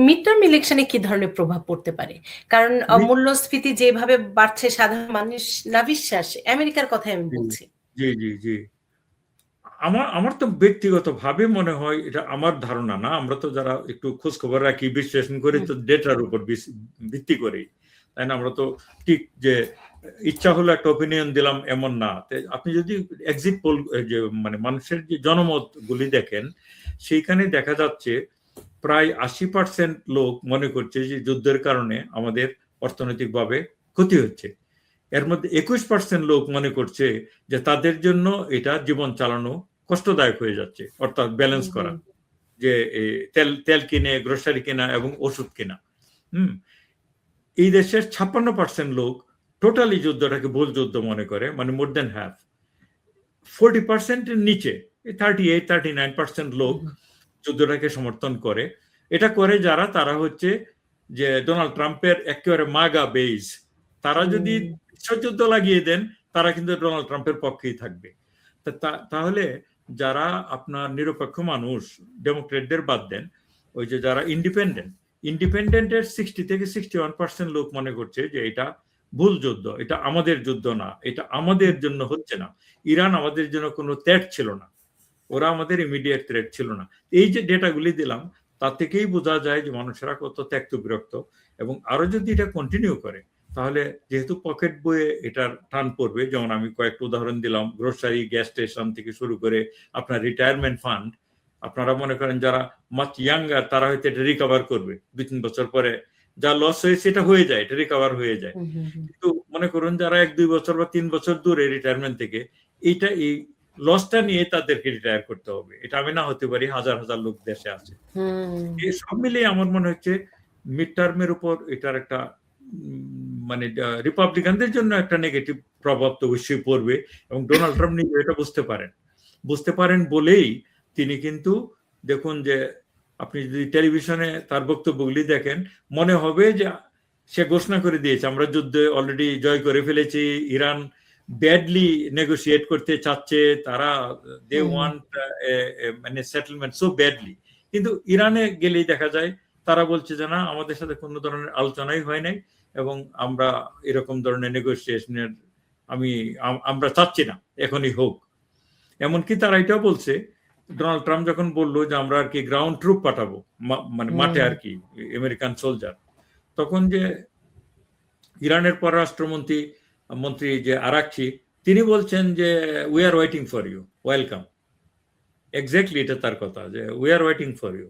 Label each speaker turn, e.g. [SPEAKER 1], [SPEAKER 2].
[SPEAKER 1] Mid term ইলেকশনে কি ধরনের প্রভাব পড়তে পারে? কারণ মূল্যস্ফীতি যেভাবে বাড়ছে, সাধারণ মানুষ নাভিশ্বাস, আমেরিকার কথাই আমি বলছি।
[SPEAKER 2] জি জি জি। আমার তো ব্যক্তিগতভাবে মনে হয়, এটা আমার ধারণা না, আমরা তো যারা একটু খোঁজ খবর রাখি, বিশ্লেষণ করি, তো ডেটার উপর ভিত্তি করি, তাই না? আমরা তো ঠিক যে ইচ্ছা হলো একটা ওপিনিয়ন দিলাম এমন না। আপনি যদি এক্সিট পোল, যে মানে মানুষের যে জনমত গুলি দেখেন, সেইখানে দেখা যাচ্ছে প্রায় 80% লোক মনে করছে যে যুদ্ধের কারণে আমাদের অর্থনৈতিকভাবে ক্ষতি হচ্ছে। এর মধ্যে 21% লোক মনে করছে যে তাদের জন্য এটা জীবন চালানো কষ্টদায়ক হয়ে যাচ্ছে, অর্থাৎ ব্যালেন্স করা, যে তেল কিনে, গ্রোসারি কেনা এবং ওষুধ কেনা। এই দেশের 56% লোক টোটালি যুদ্ধটাকে ভুল যুদ্ধ মনে করে, মানে মোর দেন হাফ। 40%-এর নিচে 38-39% লোক যুদ্ধটাকে সমর্থন করে। এটা করে যারা, তারা হচ্ছে যে ডোনাল্ড ট্রাম্পের একেবারে মাগা বেইজ। তারা যদি বিশ্বযুদ্ধ লাগিয়ে দেন, তারা কিন্তু ডোনাল্ড ট্রাম্পের পক্ষেই থাকবে। তাহলে যারা আপনার নিরপেক্ষ মানুষ, ডেমোক্রেটদের বাদ দেন, ওই যে যারা ইন্ডিপেন্ডেন্টের 60-61% লোক মনে করছে যে এটা ভুল যুদ্ধ, এটা আমাদের যুদ্ধ না, এটা আমাদের জন্য হচ্ছে না। ইরান আমাদের জন্য কোনো থ্রেট ছিল না, ওরা আমাদের ইমিডিয়েট থ্রেট ছিল না। এই যে ডেটাগুলি দিলাম, তা থেকেই বোঝা যায় যে মানুষেরা কত ত্যক্ত বিরক্ত। এবং আরো যদি এটা কন্টিনিউ করে, তাহলে যেহেতু পকেট বইয়ে এটার টান পড়বে, যেমন আমি কয়েকটা উদাহরণ দিলাম, গ্রোসারি, গ্যাস স্টেশন থেকে শুরু করে আপনার রিটায়ারমেন্ট ফান্ড, আপনারা মনে করেন যারা মাচ ইয়াঙ্গার, তারা হয়তো এটা রিকভার করবে 2-3 বছর পরে। যা লস হয়েছে এটা হয়ে যায়, এটা রিকভার হয়ে যায়। কিন্তু মনে করুন যারা 1-2 বছর বা 3 বছর দূরে রিটায়ারমেন্ট থেকে, এই লসটা নিয়ে তাদেরকে রিটায়ার করতে হবে। এটা আমি না হতে পারি, হাজার হাজার লোক দেশে আছে। এই সব মিলিয়ে আমার মনে হচ্ছে মিড টার্মের উপর এটার একটা মানে রিপাবলিকানদের জন্য একটা নেগেটিভ প্রভাব তো অবশ্যই পড়বে। এবং ডোনাল্ড ট্রাম্প নিজে এটা বুঝতে পারেন বলেই তিনি কিন্তু, দেখুন যে আপনি যদি টেলিভিশনে তার বক্তব্যগুলি দেখেন, মনে হবে যে সে ঘোষণা করে দিয়েছে আমরা যুদ্ধে অলরেডি জয় করে ফেলেছি, ইরান ব্যাডলি নেগোসিয়েট করতে চাচ্ছে, তারা দে ওয়ান্ট মানে সেটেলমেন্ট সো ব্যাডলি। কিন্তু ইরানে গেলেই দেখা যায় তারা বলছে যে না, আমাদের সাথে কোনো ধরনের আলোচনাই হয় নাই, এবং আমরা এরকম ধরনের নেগোসিয়েশনের আমরা চাচ্ছি না, এখনই হোক। এমনকি তারা এটাও বলছে, ডোনাল্ড ট্রাম্প যখন বললো যে আমরা আর কি গ্রাউন্ড ট্রুপ পাঠাবো, মানে মাঠে আর কি আমেরিকান সোলজার, তখন যে ইরানের পররাষ্ট্রমন্ত্রী যে আরাকচি, তিনি বলছেন যে we are waiting for you, welcome. Exactly এটা তার কথা, যে we are waiting for you.